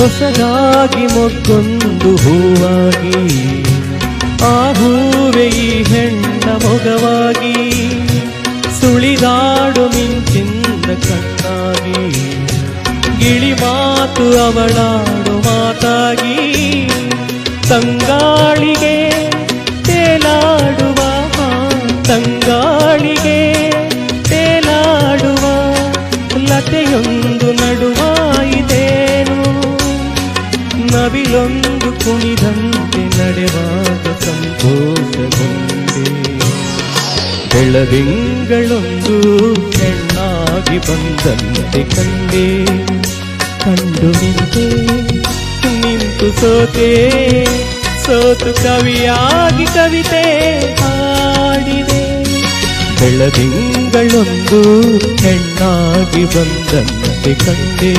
ಹೊಸದಾಗಿ ಮೊಗ್ಗೊಂದು ಹೂವಾಗಿ ಆ ಹೂವೆ ಈ ಹೆಣ್ಣ ಮೊಗವಾಗಿ ಸುಳಿದಾಡು ಮಿಂಚಿಂದ ಕಣ್ಣಾಗಿ ಗಿಳಿ ಮಾತು ಅವಳಾಡು ಮಾತಾಗಿ ತಂಗಾಳಿಗೆ ತೇಲಾಡುವ ತಂಗಾಳಿಗೆ ತೇಲಾಡುವ ಲತೆಯೊಂದು ನಡುವಾಯಿತೇನು ನವಿಲೊಂದು ಕುಣಿದಂತೆ ನಡೆವಾಗ ಸಂತೋಷಗೊಂಡೆ ಬೆಳದಿಂಗಳೊಂದು ಹೆಣ್ಣಾಗಿ ಬಂದಂತೆ ಕಂಡೆ ಕಂಡು ನಿಂತು ಸೋತೆ ಸೋತು ಕವಿಯಾಗಿ ಕವಿತೆ ಹಾಡಿದೆ ಬೆಳದಿಂಗಳೊಂದು ಹೆಣ್ಣಾಗಿ ಬಂದಂತೆ ಕಂಡೆ